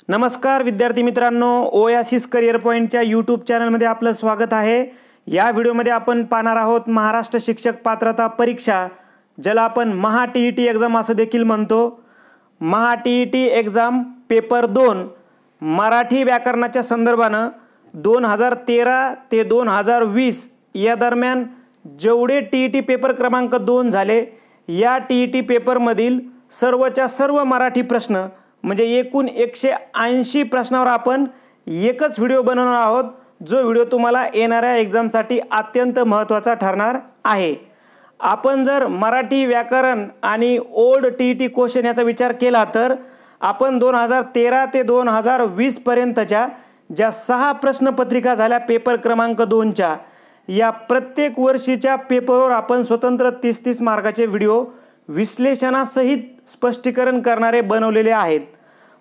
नमस्कार विद्यार्थी मित्रांनो, ओएसिस करियर पॉइंटच्या यूट्यूब चॅनलमध्ये आपलं स्वागत आहे। या व्हिडिओमध्ये आपण पाहणार आहोत महाराष्ट्र शिक्षक पात्रता परीक्षा, ज्याला आपण महा टीईटी एक्झाम असं देखील म्हणतो। महा टीईटी एक्झाम पेपर 2 मराठी व्याकरणाच्या संदर्भानं 2013 ते 2020 या दरम्यान जेवढे टीईटी पेपर क्रमांक 2 झाले, या टीईटी पेपरमधील सर्वच्या सर्व मराठी प्रश्न म्हणजे एकूण 180 प्रश्नावर आपण एकच व्हिडिओ बनवणार आहोत, जो व्हिडिओ तुम्हाला येणाऱ्या एक्झामसाठी अत्यंत महत्त्वाचा ठरणार आहे। आपण जर मराठी व्याकरण आणि ओल्ड टीईटी क्वेश्चन याचा विचार केला तर आपण 2013 ते 2020 पर्यंतच्या ज्या 6 प्रश्नपत्रिका झाल्या पेपर क्रमांक 2च्या, या प्रत्येक वर्षीच्या पेपरवर आपण स्वतंत्र 30-30 मार्काचे व्हिडिओ विश्लेषणासहित स्पष्टीकरण करणारे बनवलेले आहेत।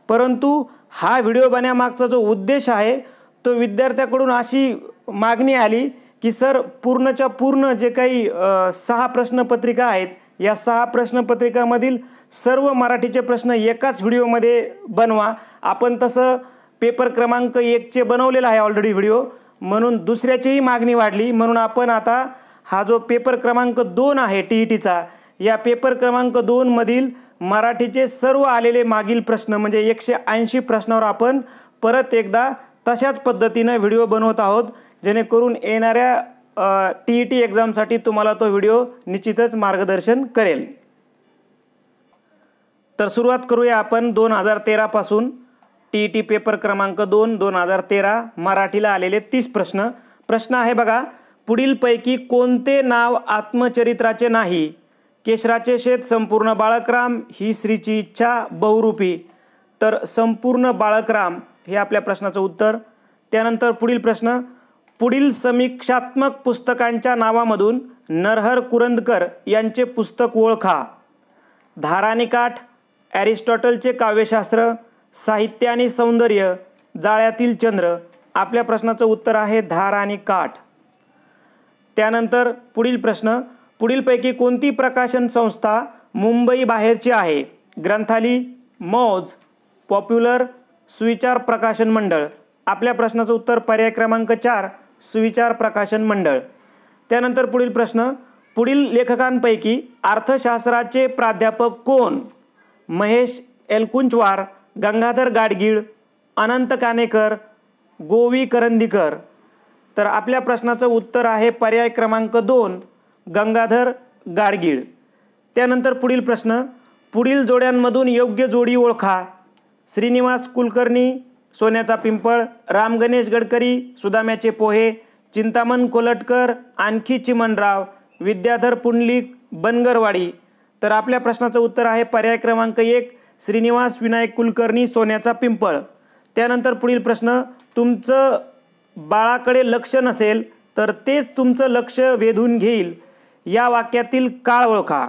परंतु हा व्हिडिओ बनवण्यामागचा जो उद्देश आहे तो विद्यार्थ्यांकडून अशी मागणी आली की सर पूर्णच्या पूर्ण जे काही 6 प्रश्नपत्रिका आहेत, या 6 प्रश्नपत्रिकामधील सर्व मराठीचे प्रश्न एकाच व्हिडिओमध्ये बनवा। आपण तसं पेपर क्रमांक 1चे बनवलेला आहे ऑलरेडी व्हिडिओ, म्हणून दुसऱ्याचीही मागणी वाढली, म्हणून आपण आता हा जो पेपर क्रमांक 2 आहे टीईटीचा, या पेपर क्रमांक 2 मधील मराठीचे सर्व आलेले मागील प्रश्न म्हणजे 180 प्रश्नावर आपण परत एकदा तशाच पद्धतीने व्हिडिओ बनवत आहोत, जेणेकरून येणाऱ्या टीईटी एक्झामसाठी तुम्हाला तो व्हिडिओ निश्चितच मार्गदर्शन करेल। तर सुरुवात करूया आपण 2013 पासून। टीईटी पेपर क्रमांक 2 2013 मराठीला आलेले 30 प्रश्न। प्रश्न आहे बघा, पुढीलपैकी कोणते नाव आत्मचरित्राचे नाही? केशराचे शेत संपूर्ण बाळकराम, ही श्रीची इच्छा बहुरूपी। तर संपूर्ण बाळकराम हे आपल्या प्रश्नाचं उत्तर। त्यानंतर पुढील प्रश्न, पुढील समीक्षात्मक पुस्तकांच्या नावामधून नरहर कुरुंदकर यांचे पुस्तक ओळखा। धार आणि काठ, ॲरिस्टॉटलचे काव्यशास्त्र, साहित्य आणि सौंदर्य, जाळ्यातील चंद्र। आपल्या प्रश्नाचं उत्तर आहे धार आणि काठ। त्यानंतर पुढील प्रश्न, पुढीलपैकी कोणती प्रकाशन संस्था मुंबई बाहेरची आहे? ग्रंथाली, मौज, पॉप्युलर, सुविचार प्रकाशन मंडळ। आपल्या प्रश्नाचं उत्तर पर्याय क्रमांक 4 सुविचार प्रकाशन मंडळ। त्यानंतर पुढील प्रश्न, पुढील लेखकांपैकी अर्थशास्त्राचे प्राध्यापक कोण? महेश एलकुंचवार, गंगाधर गाडगीळ, अनंत काणेकर, गोवी करंदीकर। तर आपल्या प्रश्नाचं उत्तर आहे पर्याय क्रमांक 2 गंगाधर गाडगीळ। त्यानंतर पुढील प्रश्न, पुढील जोड्यांमधून योग्य जोडी ओळखा। श्रीनिवास कुलकर्णी, सोन्याचा पिंपळ, राम गणेश गडकरी, सुदाम्याचे पोहे, चिंतामण कोलटकर, आणखी चिमणराव, विद्याधर पुंडलिक, बनगरवाडी। तर आपल्या प्रश्नाचं उत्तर आहे पर्याय क्रमांक 1 श्रीनिवास विनायक कुलकर्णी, सोन्याचा पिंपळ। त्यानंतर पुढील प्रश्न, तुमचं बाळाकडे लक्ष नसेल तर तेच तुमचं लक्ष वेधून घेईल, या वाक्यातील काळ ओळखा।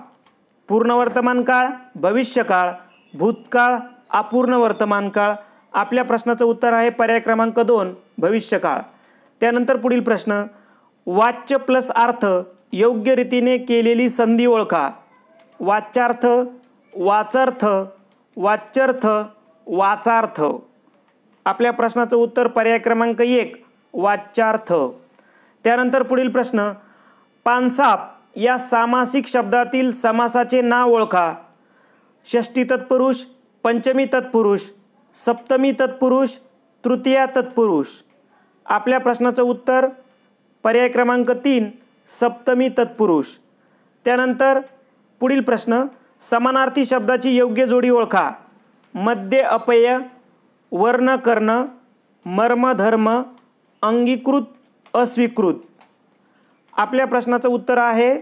पूर्ण वर्तमान काळ, भविष्यकाळ, भूतकाळ, अपूर्ण वर्तमान काळ। आपल्या प्रश्नाचं उत्तर आहे पर्याय क्रमांक 2 भविष्यकाळ। त्यानंतर पुढील प्रश्न, वाच्य प्लस अर्थ योग्य रीतीने केलेली संधी ओळखा। वाच्यार्थ, वाचार्थ, वाच्यर्थ, वाचार्थ। आपल्या प्रश्नाचं उत्तर पर्याय क्रमांक 1 वाच्यार्थ। त्यानंतर पुढील प्रश्न, पानसाप या सामासिक शब्दातील समासाचे नाव ओळखा। षष्ठी तत्पुरुष, पंचमी तत्पुरुष, सप्तमी तत्पुरुष, तृतीया तत्पुरुष। आपल्या प्रश्नाचं उत्तर पर्याय क्रमांक 3 सप्तमी तत्पुरुष। त्यानंतर पुढील प्रश्न, समानार्थी शब्दाची योग्य जोडी ओळखा। मध्य अपयय, वर्ण कर्ण, मर्म धर्म, अंगीकृत अस्वीकृत। आपल्या प्रश्नाचं उत्तर आहे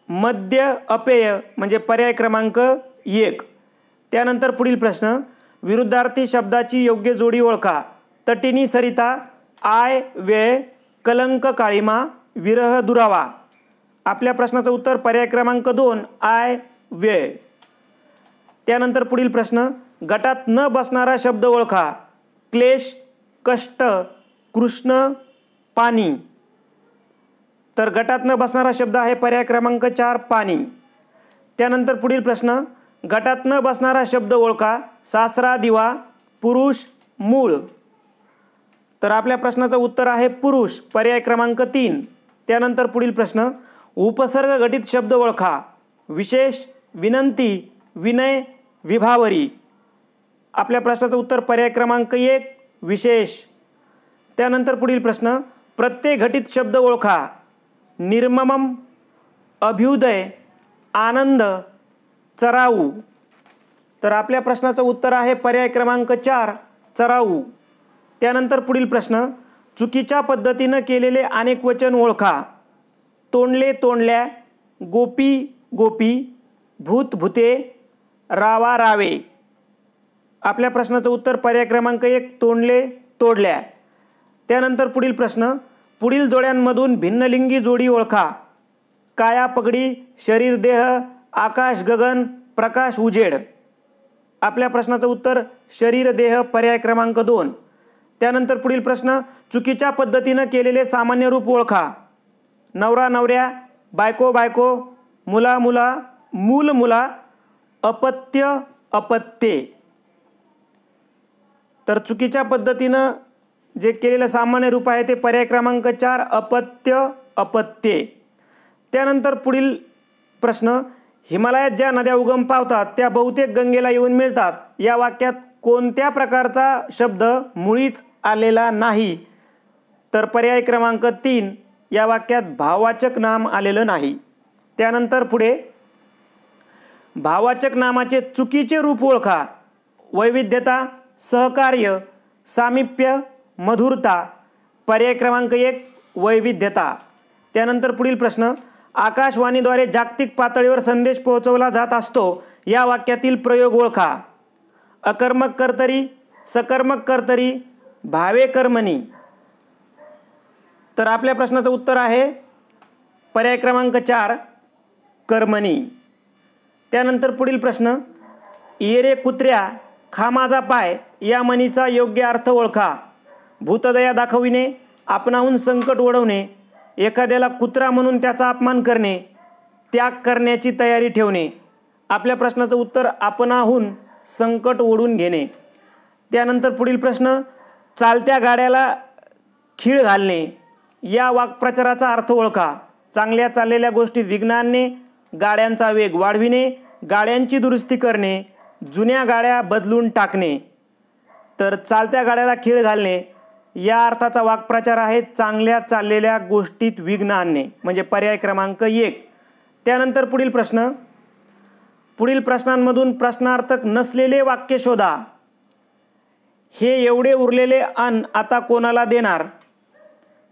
मध्य अपयय म्हणजे पर्याय क्रमांक 1। त्यानंतर पुढील प्रश्न, विरुद्धार्थी शब्दाची योग्य जोडी ओळखा। तटिनी सरिता, आय वेळ, कलंक काळिमा, विरह दुरावा। आपल्या प्रश्नाचं उत्तर पर्याय क्रमांक 2 आय वेळ। त्यानंतर पुढील प्रश्न, गटात न बसणारा शब्द ओळखा। क्लेश, कष्ट, कृष्ण, पाणी। तर गटात न बसणारा शब्द आहे पर्याय क्रमांक 4 पाणी। त्यानंतर पुढील प्रश्न, गटात न बसणारा शब्द ओळखा। सासरा दिवा, पुरुष, मूळ. तर आपल्या प्रश्नाचं उत्तर आहे पुरुष, पर्याय क्रमांक 3. त्यानंतर पुढील प्रश्न, उपसर्ग घटित शब्द ओळखा. विशेष, विनंती, विनय, विभावरी. आपल्या प्रश्नाचं उत्तर पर्याय क्रमांक 1 विशेष. त्यानंतर पुढील प्रश्न, प्रत्यय घटित शब्द ओळखा. निर्ममम, अभ्युदय, आनंद, चराऊ. तर आपल्या प्रश्नाचं उत्तर आहे पर्याय क्रमांक 4 चराऊ. त्यानंतर पुढील प्रश्न, चुकीच्या पद्धतीनं केलेले अनेक वचन ओळखा. तोंडले, तोंडल्या, गोपी, गोपी, भूत, भूते, रावा, रावे. आपल्या प्रश्नाचं उत्तर पर्याय क्रमांक 1 तोंडले, तोडल्या. त्यानंतर पुढील प्रश्न, पुढील जोड्यांमधून भिन्नलिंगी जोडी ओळखा. काया, पगडी, शरीर, देह, आकाश, गगन, प्रकाश, उजेड. आपल्या प्रश्नाचं उत्तर शरीर, देह, पर्याय क्रमांक 2. त्यानंतर पुढील प्रश्न, चुकीच्या पद्धतीनं केलेले सामान्य रूप ओळखा. नवरा, नवऱ्या, बायको, बायको, मुला, मुला, मूल, मुला, अपत्य, अपत्ये. तर चुकीच्या पद्धतीनं जे केलेलं सामान्य रूप आहे ते पर्याय क्रमांक 4 अपत्य, अपत्ये. त्यानंतर पुढील प्रश्न, हिमालयात ज्या नद्या उगम पावतात त्या बहुतेक गंगेला येऊन मिळतात. या वाक्यात कोणत्या प्रकारचा शब्द मुळीच आलेला नाही? तर पर्याय क्रमांक 3 या वाक्यात भाववाचक नाम आलेलं नाही. त्यानंतर पुढे, भाववाचक नामाचे चुकीचे रूप ओळखा. वैविध्यता, सहकार्य, सामिप्य, मधुरता. पर्याय क्रमांक 1 वैविध्यता. त्यानंतर पुढील प्रश्न, आकाशवाणीद्वारे जागतिक पातळीवर संदेश पोहोचवला जात असतो. या वाक्यातील प्रयोग ओळखा. अकर्मक कर्तरी, सकर्मक कर्तरी, भावे कर्मणी. तर आपल्या प्रश्नाचं उत्तर आहे पर्याय क्रमांक 4 कर्मणी. त्यानंतर पुढील प्रश्न, ये रे कुत्र्या, खा माझा पाय या म्हणीचा योग्य अर्थ ओळखा. भूतदया दाखविणे, आपणाहून संकट ओढवणे, एखाद्याला कुत्रा म्हणून त्याचा अपमान करणे, त्याग करण्याची तयारी ठेवणे. आपल्या प्रश्नाचं उत्तर आपणाहून संकट ओढून घेणे. त्यानंतर पुढील प्रश्न, चालत्या गाड्याला खीळ घालणे या वाक्प्रचाराचा अर्थ ओळखा. चांगल्या चाललेल्या गोष्टीत विघ्न आणणे, गाड्यांचा वेग वाढविणे, गाड्यांची दुरुस्ती करणे, जुन्या गाड्या बदलून टाकणे. तर चालत्या गाड्याला खीळ घालणे या अर्थाचा वाक्प्रचार आहे चांगल्या चाललेल्या गोष्टीत विघ्न आणणे, म्हणजे पर्याय क्रमांक 1. त्यानंतर पुढील प्रश्न, पुढील प्रश्नांमधून प्रश्नार्थक नसलेले वाक्य शोधा. हे एवढे उरलेले अन्न आता कोणाला देणार?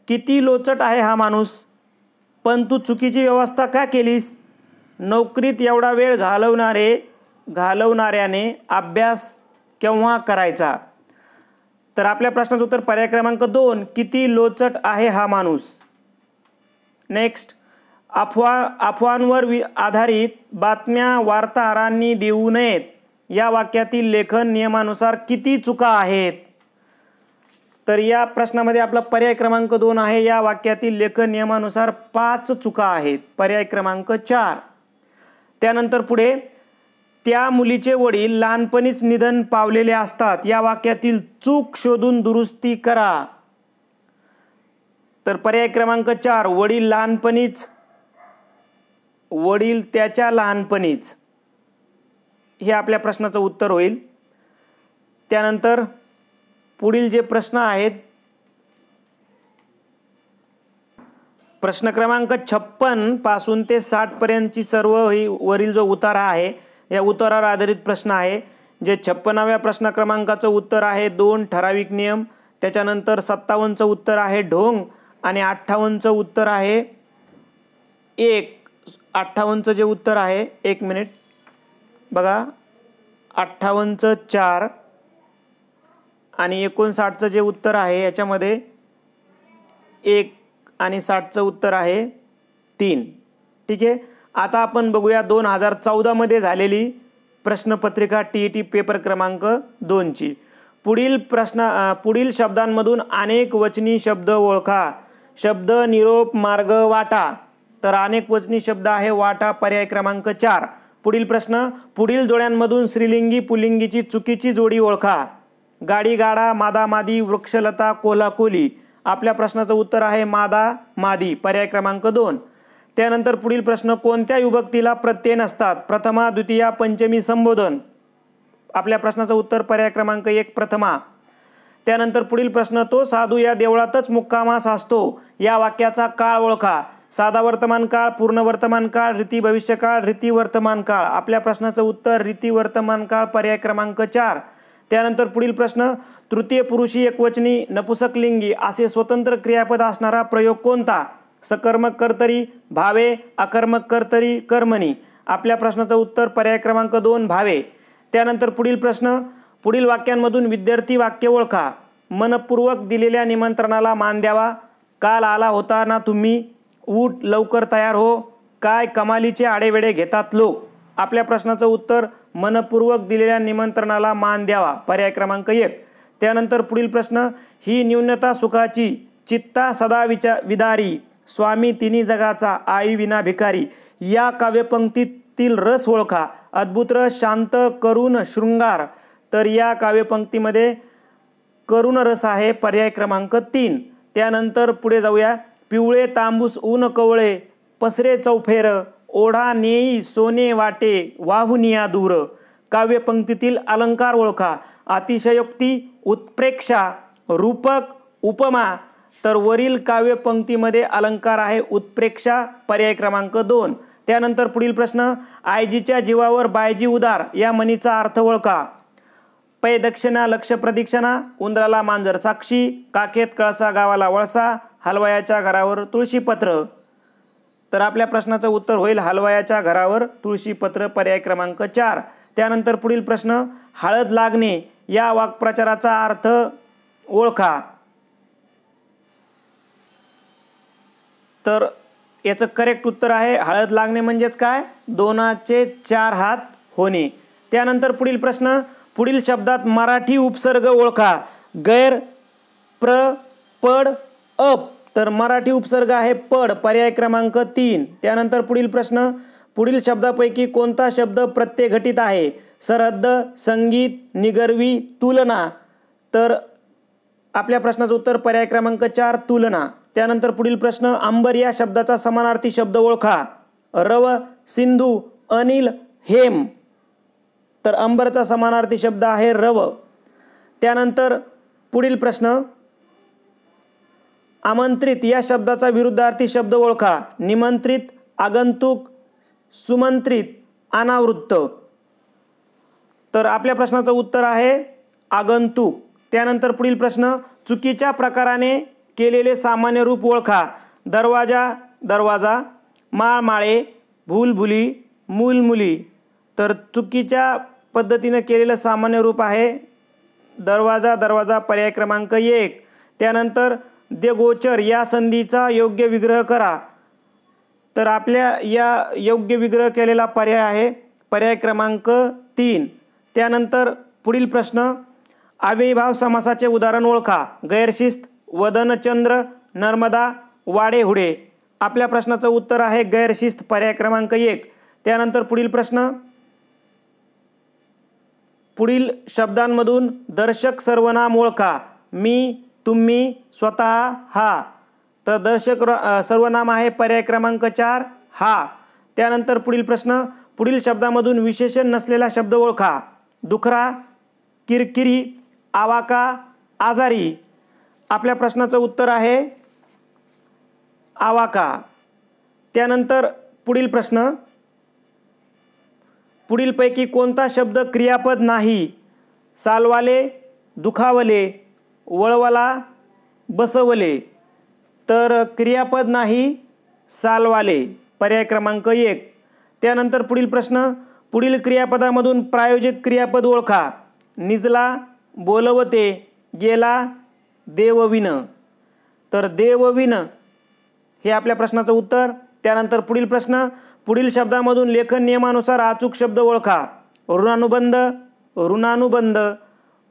किती लोचट आहे हा माणूस, पण तू चुकीची व्यवस्था का केलीस? नोकरीत एवढा वेळ घालवणाऱ्याने अभ्यास केव्हा करायचा? तर आपल्या प्रश्नाचं उत्तर पर्याय क्रमांक 2 किती लोचट आहे हा माणूस. नेक्स्ट, अफवांवर आधारित बातम्या वार्ताहरांनी देऊ नयेत या वाक्यातील लेखन नियमानुसार किती चुका आहेत? तर या प्रश्नामध्ये आपला पर्याय क्रमांक 2 आहे. या वाक्यातील लेखन नियमानुसार 5 चुका आहेत, पर्याय क्रमांक 4. त्यानंतर पुढे, त्या मुलीचे वडील लहानपणीच निधन पावलेले असतात या वाक्यातील चूक शोधून दुरुस्ती करा. तर पर्याय क्रमांक 4 वडील त्याच्या लहानपणीच हे आपल्या प्रश्नाचं उत्तर होईल. त्यानंतर पुढील जे प्रश्न आहेत, प्रश्न क्रमांक 56 पासून ते 60 पर्यंतची सर्व ही वरील जो उतारा आहे या उतारावर आधारित प्रश्न आहे. जे 56व्या प्रश्न क्रमांकाचं उत्तर आहे 2 ठराविक नियम. त्याच्यानंतर 57चं उत्तर आहे ढोंग आणि 58चं उत्तर आहे 1. 58चं जे उत्तर आहे, 1 मिनिट बघा, 58चं 4 आणि 59चं जे उत्तर आहे याच्यामध्ये 1 आणि 60चं उत्तर आहे 3. ठीक आहे. आता आपण बघूया 2014 मध्ये झालेली प्रश्नपत्रिका TET पेपर क्रमांक 2ची. पुढील शब्दांमधून अनेक वचनी शब्द ओळखा. शब्द, निरोप, मार्ग, वाटा. तर अनेक वचनी शब्द आहे वाटा, पर्याय क्रमांक 4. पुढील प्रश्न, पुढील जोड्यांमधून स्त्रीलिंगी पुल्लिंगीची चुकीची जोडी ओळखा. गाडी गाडा, मादा मादी, वृक्षलता, कोल्हा कोली. आपल्या प्रश्नाचं उत्तर आहे मादा मादी, पर्याय क्रमांक 2. त्यानंतर पुढील प्रश्न, कोणत्या विभक्तीला प्रत्यय नसतात? प्रथमा, द्वितीया, पंचमी, संबोधन. आपल्या प्रश्नाचं उत्तर पर्याय क्रमांक 1 प्रथमा. त्यानंतर पुढील प्रश्न, तो साधू या देवळातच मुक्कामास असतो. या वाक्याचा काळ ओळखा. साधा वर्तमान काळ, पूर्ण वर्तमान काळ, रीती भविष्यकाळ, रीती वर्तमान काळ. आपल्या प्रश्नाचं उत्तर रीती वर्तमान काळ, पर्याय क्रमांक 4. त्यानंतर पुढील प्रश्न, तृतीय पुरुषी एकवचनी नपुसकलिंगी असे स्वतंत्र क्रियापद असणारा प्रयोग कोणता? सकर्मक कर्तरी, भावे, अकर्मक कर्तरी, कर्मणी. आपल्या प्रश्नाचं उत्तर पर्याय क्रमांक 2 भावे. त्यानंतर पुढील प्रश्न, पुढील वाक्यांमधून विद्यार्थी वाक्य ओळखा. मनपूर्वक दिलेल्या निमंत्रणाला मान द्यावा. काल आला होता ना तुम्ही. उठ लवकर तयार हो. काय कमालीचे आडेवेडे घेतात लोक. आपल्या प्रश्नाचं उत्तर मनपूर्वक दिलेल्या निमंत्रणाला मान द्यावा, पर्याय क्रमांक 1. त्यानंतर पुढील प्रश्न, ही न्यूनता सुखाची, चित्ता सदा विदारी, स्वामी तिन्ही जगाचा, आई विना भिकारी. या काव्यपंक्तीतील रस ओळखा. अद्भुत रस, शांत, करुण, शृंगार. तर या काव्यपंक्तीमध्ये करुण रस आहे, पर्याय क्रमांक 3. त्यानंतर पुढे जाऊया. पिवळे तांबूस ऊन कवळे, पसरे चौफेर, ओढा नेई सोने वाटे, वाहुनिया दूर. काव्यपंक्तीतील अलंकार ओळखा. अतिशयोक्ती, उत्प्रेक्षा, रूपक, उपमा. तर वरील काव्यपंक्तीमध्ये अलंकार आहे उत्प्रेक्षा, पर्याय क्रमांक 2. त्यानंतर पुढील प्रश्न, आयजीच्या जीवावर बायजी उदार या म्हणीचा अर्थ ओळखा. पै दक्षिणा लक्ष प्रदक्षिणा, उंदराला मांजर साक्षी, काखेत कळसा गावाला वळसा, हलवायाच्या घरावर तुळशीपत्र. तर आपल्या प्रश्नाचं उत्तर होईल हलवायाच्या घरावर तुळशीपत्र, पर्याय क्रमांक 4. त्यानंतर पुढील प्रश्न, हळद लागणे या वाक्प्रचाराचा अर्थ ओळखा. तर याचं करेक्ट उत्तर आहे हळद लागणे म्हणजेच काय, दोनाचे 4 हात होणे. त्यानंतर पुढील प्रश्न, पुढील शब्दात मराठी उपसर्ग ओळखा. गैर, प्र, पड, अप. तर मराठी उपसर्ग आहे पड, पर्याय क्रमांक 3. त्यानंतर पुढील प्रश्न, पुढील शब्दापैकी कोणता शब्द प्रत्यय घटित आहे? सरहद्द, संगीत, निगर्वी, तुलना. तर आपल्या प्रश्नाचं उत्तर पर्याय क्रमांक 4 तुलना. त्यानंतर पुढील प्रश्न, अंबर या शब्दाचा समानार्थी शब्द ओळखा. रव, सिंधू, अनिल, हेम. तर अंबरचा समानार्थी शब्द आहे रव. त्यानंतर पुढील प्रश्न, आमंत्रित या शब्दाचा विरुद्धार्थी शब्द ओळखा. निमंत्रित, आगंतुक, सुमंत्रित, अनावृत्त. तर आपल्या प्रश्नाचं उत्तर आहे आगंतुक. त्यानंतर पुढील प्रश्न, चुकीच्या प्रकाराने केलेले सामान्य रूप ओळखा. दरवाजा, दरवाजा, माळ, माळे, भूल, भुली, मूल, मुली. तर चुकीच्या पद्धतीने केलेलं सामान्य रूप आहे दरवाजा, दरवाजा, पर्याय क्रमांक 1. त्यानंतर देगोचर या संधीचा योग्य विग्रह करा. तर आपल्या या योग्य विग्रह केलेला पर्याय आहे पर्याय क्रमांक 3. त्यानंतर पुढील प्रश्न, अव्ययीभाव समासाचे उदाहरण ओळखा. गैरशिस्त, वदनचंद्र, नर्मदा, वाडे हुडे. आपल्या प्रश्नाचं उत्तर आहे गैरशिस्त, पर्याय क्रमांक 1. त्यानंतर पुढील प्रश्न, पुढील शब्दांमधून दर्शक सर्वनाम ओळखा. मी, तुम्ही, स्वतः, हा. तर दर्शक सर्वनाम आहे पर्याय क्रमांक 4 हा. त्यानंतर पुढील प्रश्न, पुढील शब्दामधून विशेषण नसलेला शब्द ओळखा. दुखरा, किरकिरी, आवाका, आजारी. आपल्या प्रश्नाचं उत्तर आहे आवाका. त्यानंतर पुढील प्रश्न, पुढीलपैकी कोणता शब्द क्रियापद नाही? सालवाले, दुखावले, वळवला, बसवले. तर क्रियापद नाही सालवाले, पर्याय क्रमांक 1. त्यानंतर पुढील प्रश्न, पुढील क्रियापदामधून प्रायोजक क्रियापद ओळखा. निजला, बोलवते, गेला, देवविन. तर देवविन हे आपल्या प्रश्नाचं उत्तर. त्यानंतर पुढील प्रश्न, पुढील शब्दामधून लेखन नियमानुसार अचूक शब्द ओळखा. ऋणानुबंध, ऋणानुबंध,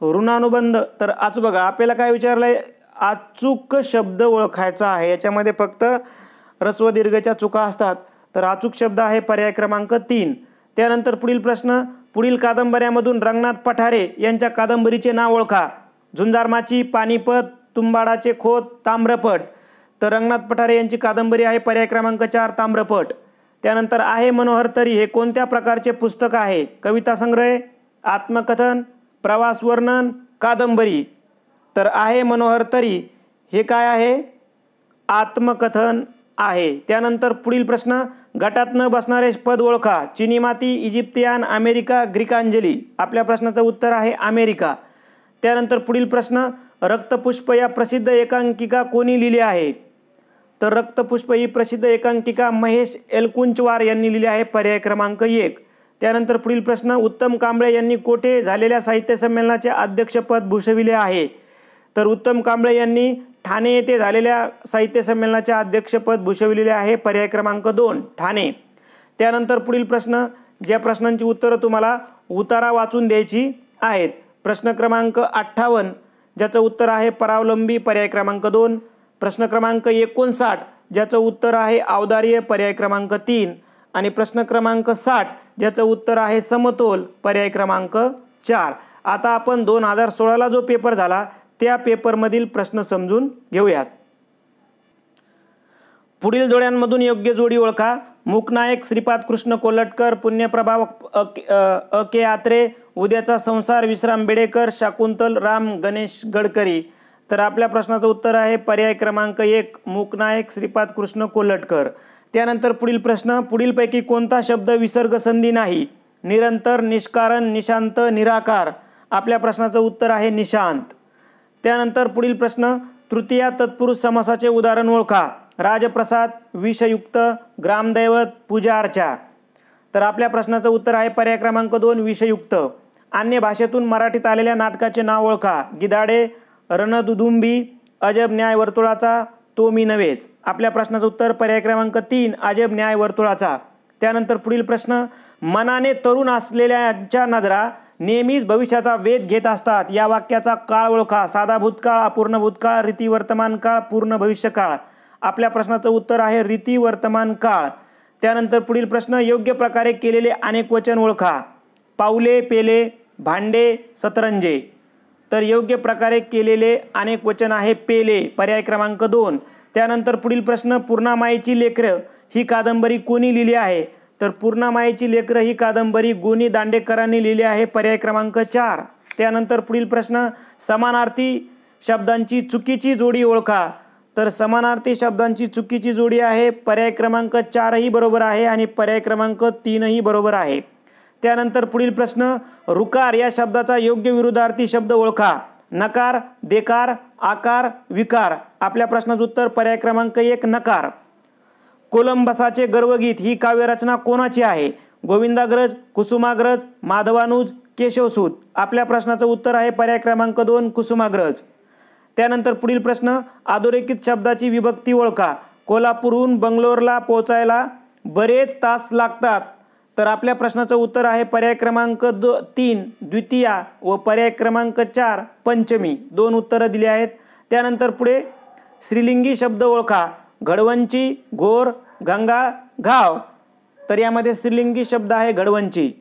ऋणानुबंध. तर आज बघा आपल्याला काय विचारलंय, अचूक शब्द ओळखायचा आहे. याच्यामध्ये फक्त ह्रस्व दीर्घच्या चुका असतात. तर अचूक शब्द आहे पर्याय क्रमांक 3. त्यानंतर पुढील प्रश्न, पुढील कादंबऱ्यामधून रंगनाथ पठारे यांच्या कादंबरीचे नाव ओळखा. झुंजारमाची, पानिपत, तुंबाडाचे खोत, ताम्रपट. तर रंगनाथ पठारे यांची कादंबरी आहे पर्याय क्रमांक 4 ताम्रपट. त्यानंतर आहे मनोहर तरी हे कोणत्या प्रकारचे पुस्तक आहे? कविता संग्रह, आत्मकथन, प्रवास वर्णन, कादंबरी. तर आहे मनोहर तरी हे काय आहे? आत्मकथन आहे. त्यानंतर पुढील प्रश्न, गटात न बसणारे पद ओळखा. चिनी माती, इजिप्तियन, अमेरिका, ग्रीकांजली. आपल्या प्रश्नाचं उत्तर आहे अमेरिका. त्यानंतर पुढील प्रश्न, रक्तपुष्प या प्रसिद्ध एकांकिका कोणी लिहिली आहे? तर रक्तपुष्प ही प्रसिद्ध एकांकिका महेश एलकुंचवार यांनी लिहिली आहे. पर्याय क्रमांक 1. त्यानंतर पुढील प्रश्न, उत्तम कांबळे यांनी कोठे झालेल्या साहित्य संमेलनाचे अध्यक्षपद भूषविले आहे? तर उत्तम कांबळे यांनी ठाणे येथे झालेल्या साहित्य संमेलनाचे अध्यक्षपद भूषविलेले आहे. पर्याय क्रमांक 2 ठाणे. त्यानंतर पुढील प्रश्न, ज्या प्रश्नांची उत्तरं तुम्हाला उतारा वाचून द्यायची आहेत. प्रश्न क्रमांक 58 ज्याचं उत्तर आहे परावलंबी. पर्याय क्रमांक 2. प्रश्न क्रमांक 59 ज्याचं उत्तर आहे औदार्य. पर्याय क्रमांक 3. आणि प्रश्न क्रमांक 60 ज्याचं उत्तर आहे समतोल. पर्याय क्रमांक 4. आता आपण 2016ला जो पेपर झाला त्या पेपरमधील प्रश्न समजून घेऊयात. पुढील जोड्यांमधून योग्य जोडी ओळखा. मूकनायक श्रीपाद कृष्ण कोल्हटकर, पुण्यप्रभा अके आत्रे, उद्याचा संसार विश्राम बेडेकर, शाकुंतल राम गणेश गडकरी. तर आपल्या प्रश्नाचं उत्तर आहे पर्याय क्रमांक 1 मूकनायक श्रीपाद कृष्ण कोल्हटकर. त्यानंतर पुढील प्रश्न, पुढीलपैकी कोणता शब्द विसर्ग संधी नाही? निरंतर, निष्कारण, निशांत, निराकार. आपल्या प्रश्नाचं उत्तर आहे निशांत. त्यानंतर पुढील प्रश्न, तृतीया तत्पुरुष समासाचे उदाहरण ओळखा. राजप्रसाद, विषयुक्त, ग्रामदैवत, पूजा अर्चा. तर आपल्या प्रश्नाचं उत्तर आहे पर्याय क्रमांक 2 विषयुक्त. अन्य भाषेतून मराठीत आलेल्या नाटकाचे नाव ओळखा. गिधाडे, रणदुदुंबी, अजब न्याय वर्तुळाचा, तो मी नव्हेच. आपल्या प्रश्नाचं उत्तर पर्याय क्रमांक 3 अजब न्याय वर्तुळाचा. त्यानंतर पुढील प्रश्न, मनाने तरुण असलेल्यांच्या नजरा नेहमीच भविष्याचा वेध घेत असतात. या वाक्याचा काळ ओळखा. साधा भूतकाळ, अपूर्ण भूतकाळ, रीती वर्तमान काळ, पूर्ण भविष्यकाळ. आपल्या प्रश्नाचं उत्तर आहे रीती वर्तमान काळ. त्यानंतर पुढील प्रश्न, योग्य प्रकारे केलेले अनेक वचन ओळखा. पाऊले, पेले, भांडे, सतरंजे. तर योग्य प्रकारे केलेले अनेक वचन आहे पेले. पर्याय क्रमांक 2. त्यानंतर पुढील प्रश्न, पूर्णामाईची लेकरं ही कादंबरी कोणी लिहिली आहे? तर पूर्णामाईची लेकरं ही कादंबरी गोनी दांडेकरांनी लिहिली आहे. पर्याय क्रमांक 4. त्यानंतर पुढील प्रश्न, समानार्थी शब्दांची चुकीची जोडी ओळखा. तर समानार्थी शब्दांची चुकीची जोडी आहे पर्याय क्रमांक 4 बरोबर आहे आणि पर्याय क्रमांक 3 बरोबर आहे. त्यानंतर पुढील प्रश्न, रुकार या शब्दाचा योग्य विरुद्धार्थी शब्द ओळखा. नकार, देकार, आकार, विकार. आपल्या प्रश्नाचं उत्तर पर्याय क्रमांक 1 नकार. कोलंबसाचे गर्वगीत ही काव्यरचना कोणाची आहे? गोविंदाग्रज, कुसुमाग्रज, माधवानुज, केशवसूत. आपल्या प्रश्नाचं उत्तर आहे पर्याय क्रमांक 2 कुसुमाग्रज. त्यानंतर पुढील प्रश्न, अधोरेखित शब्दाची विभक्ती ओळखा. कोल्हापूरहून बंगलोरला पोहोचायला बरेच तास लागतात. तर आपल्या प्रश्नाचं उत्तर आहे पर्याय क्रमांक 3 द्वितीया व पर्याय क्रमांक 4 पंचमी. 2 उत्तरं दिली आहेत. त्यानंतर पुढे स्त्रीलिंगी शब्द ओळखा. घडवंची, घोर, गंगाळ, घाव. तर यामध्ये स्त्रीलिंगी शब्द आहे घडवंची.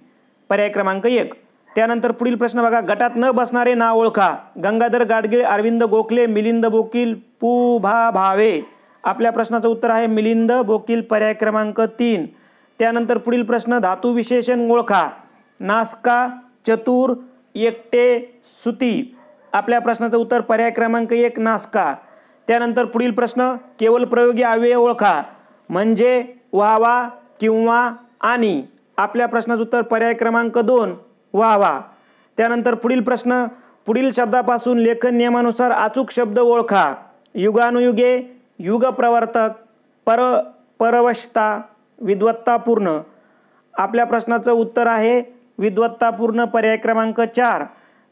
पर्याय क्रमांक 1. त्यानंतर पुढील प्रश्न बघा, गटात न बसणारे नाव ओळखा. गंगाधर गाडगीळ, अरविंद गोखले, मिलिंद बोकील, पुभा भावे. आपल्या प्रश्नाचं उत्तर आहे मिलिंद बोकील. पर्याय क्रमांक 3. त्यानंतर पुढील प्रश्न, धातू विशेषण ओळखा. नासका, चतुर, एकटे, सुती. आपल्या प्रश्नाचं उत्तर पर्याय क्रमांक 1 नासका. त्यानंतर पुढील प्रश्न, केवळ प्रयोगी अव्यय ओळखा. म्हणजे, व्हावा, किंवा, आणि. आपल्या प्रश्नाचं उत्तर पर्याय क्रमांक 2 व्हावा. त्यानंतर पुढील प्रश्न, पुढील शब्दापासून लेखन नियमानुसार अचूक शब्द ओळखा. युगानुयुगे, युगप्रवर्तक, परवशता, विद्वत्तापूर्ण. आपल्या प्रश्नाचं उत्तर आहे विद्वत्तापूर्ण. पर्याय क्रमांक 4.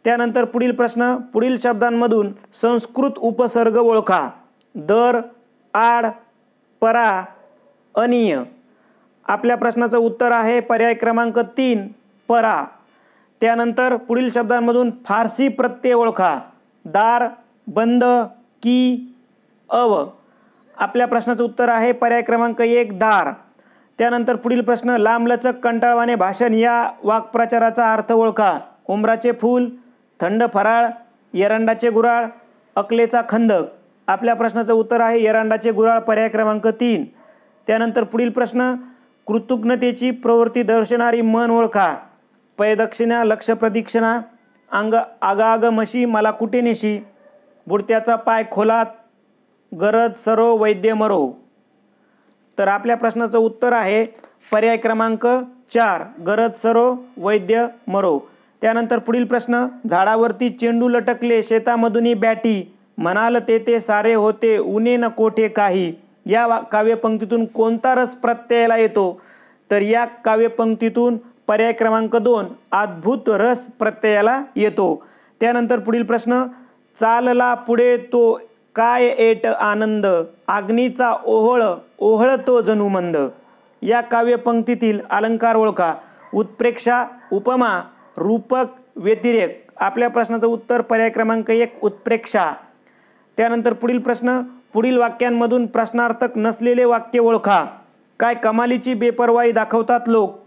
त्यानंतर पुढील प्रश्न, पुढील शब्दांमधून संस्कृत उपसर्ग ओळखा. दर, आड, परा, अनिय. आपल्या प्रश्नाचं उत्तर आहे पर्याय क्रमांक 3 परा. त्यानंतर पुढील शब्दांमधून फारसी प्रत्यय ओळखा. दार, बंद, की, अव. आपल्या प्रश्नाचं उत्तर आहे पर्याय क्रमांक 1 दार. त्यानंतर पुढील प्रश्न, लांबलचक कंटाळवाणे भाषण या वाक्प्रचाराचा अर्थ ओळखा. उंबराचे फूल, थंड फराळ, एरंडाचे गुऱ्हाळ, अकलेचा खंदक. आपल्या प्रश्नाचं उत्तर आहे एरंडाचे गुऱ्हाळ, पर्याय क्रमांक 3. त्यानंतर पुढील प्रश्न, कृतज्ञतेची प्रवृत्ती दर्शवणारी म्हण ओळखा. पैदक्षिणा, लक्ष प्रदक्षिणा, आगाग म्हशी मला कुठे नेशी, बुडत्याचा पाय खोलात, गरज सरो वैद्य मरो. तर आपल्या प्रश्नाचं उत्तर आहे पर्याय क्रमांक 4, गरज सरो वैद्य मरो. त्यानंतर पुढील प्रश्न, झाडावरती चेंडू लटकले शेतामधून बॅटी, म्हणाल ते सारे होते उणे न कोठे काही. या काव्यपंक्तीतून कोणता रस प्रत्ययाला येतो? तर या काव्यपंक्तीतून पर्याय क्रमांक 2, अद्भुत रस प्रत्ययाला येतो. त्यानंतर पुढील प्रश्न, चालला पुढे तो काय एट आनंद, अग्नीचा ओहळ ओहळतो जणू मंद. या काव्यपंक्तीतील अलंकार ओळखा. उत्प्रेक्षा, उपमा, रूपक, व्यतिरेक. आपल्या प्रश्नाचं उत्तर पर्याय क्रमांक 1, उत्प्रेक्षा. त्यानंतर पुढील प्रश्न, पुढील वाक्यांमधून प्रश्नार्थक नसलेले वाक्य ओळखा. काय कमालीची बेपर्वाई दाखवतात लोक,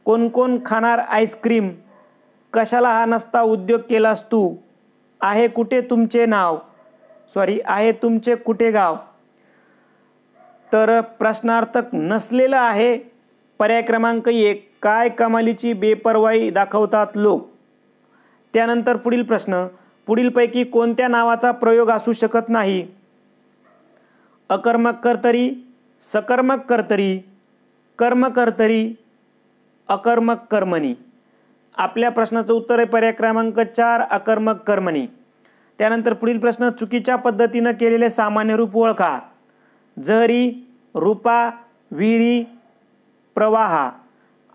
कोण कोण खाणार आईस्क्रीम, कशाला हा नसता उद्योग केलास तू, आहे कुठे तुमचे नाव, आहे तुमचे कुठे गाव. तर प्रश्नार्थक नसलेला आहे पर्याय क्रमांक 1, काय कमालीची बेपर्वाई दाखवतात लोक. त्यानंतर पुढील प्रश्न, पुढीलपैकी कोणत्या नावाचा प्रयोग असू शकत नाही? अकर्मक कर्तरी, सकर्मक कर्तरी, कर्म कर्तरी, अकर्मक कर्मणी. आपल्या प्रश्नाचं उत्तर आहे पर्याय क्रमांक 4, अकर्मक कर्मणी. त्यानंतर पुढील प्रश्न, चुकीच्या पद्धतीनं केलेले सामान्य रूप ओळखा. जहरी, रूपा, विहिरी, प्रवाहा.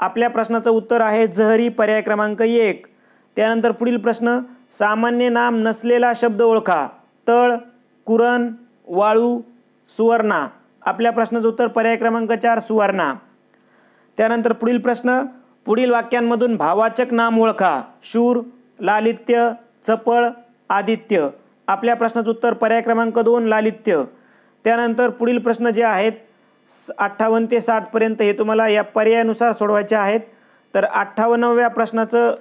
आपल्या प्रश्नाचं उत्तर आहे जहरी, पर्याय क्रमांक 1. त्यानंतर पुढील प्रश्न, सामान्य नाम नसलेला शब्द ओळखा. तळ, कुरण, वाळू, सुवर्णा. आपल्या प्रश्नाचं उत्तर पर्याय क्रमांक 4, सुवर्णा. त्यानंतर पुढील प्रश्न, पुढील वाक्यांमधून भाववाचक नाम ओळखा. शूर, लालित्य, चपळ, आदित्य. आपल्या प्रश्नाचं उत्तर पर्याय क्रमांक 2, लालित्य. त्यानंतर पुढील प्रश्न जे आहेत 58 ते 60 पर्यंत हे तुम्हाला या पर्यायानुसार सोडवायचे आहेत. तर 58व्या प्रश्नाचं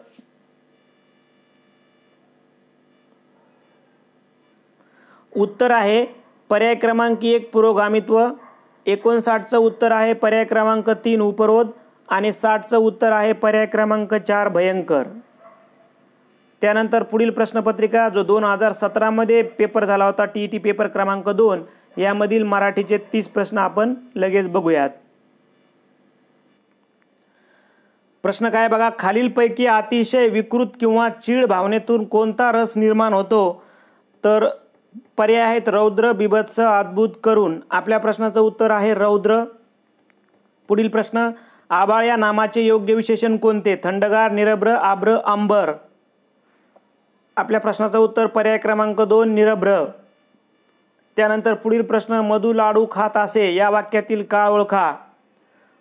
उत्तर आहे पर्याय क्रमांक 1, पुरोगामित्व. 59चं उत्तर आहे पर्याय क्रमांक 3, उपरोध. आणि 60चं उत्तर आहे पर्याय क्रमांक 4, भयंकर. त्यानंतर पुढील प्रश्नपत्रिका जो 2017मध्ये पेपर झाला होता, TET पेपर क्रमांक 2, यामधील मराठीचे 30 प्रश्न आपण लगेच बघूयात. प्रश्न काय बघा, खालीलपैकी अतिशय विकृत किंवा चीड भावनेतून कोणता रस निर्माण होतो? तर पर्याय आहेत रौद्र, बिभत्स, अद्भुत, करुण. आपल्या प्रश्नाचं उत्तर आहे रौद्र. पुढील प्रश्न, आभाळ या नामाचे योग्य विशेषण कोणते? थंडगार, निरभ्र, आर्द्र, अंबर. आपल्या प्रश्नाचं उत्तर पर्याय क्रमांक 2, निरभ्र. त्यानंतर पुढील प्रश्न, मधु लाडू खात असे या वाक्यातील काळ ओळखा.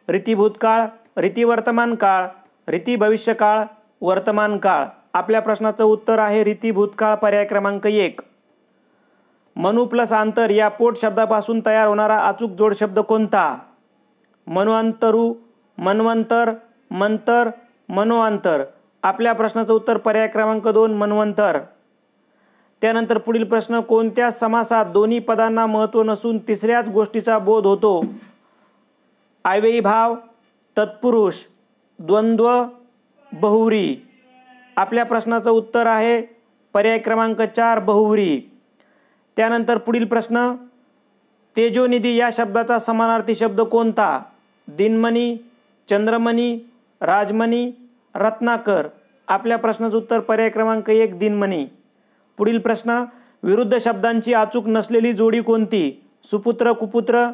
रीती भूतकाळ, रीती वर्तमान काळ, रीती भविष्यकाळ, वर्तमान काळ. आपल्या प्रश्नाचं उत्तर आहे रीती भूतकाळ, पर्याय क्रमांक 1. मनु प्लस आंतर या पोट शब्दापासून तयार होणारा अचूक जोड शब्द कोणता? मन्वंतरू, मन्वंतर, मंतर, मनोअंतर. आपल्या प्रश्नाचं उत्तर पर्याय क्रमांक 2, मन्वंतर. त्यानंतर पुढील प्रश्न, कोणत्या समासात दोन्ही पदांना महत्त्व नसून तिसऱ्याच गोष्टीचा बोध होतो? अव्ययी भाव, तत्पुरुष, द्वंद्व, बहुव्री. आपल्या प्रश्नाचं उत्तर आहे पर्याय क्रमांक 4, बहुव्री. त्यानंतर पुढील प्रश्न, तेजोनिधी या शब्दाचा समानार्थी शब्द कोणता? दिनमणी, चंद्रमणी, राजमणी, रत्नाकर. आपल्या प्रश्नाचं उत्तर पर्याय क्रमांक 1, दिनमणी. पुढील प्रश्न, विरुद्ध शब्दांची अचूक नसलेली जोडी कोणती? सुपुत्र, कुपुत्र,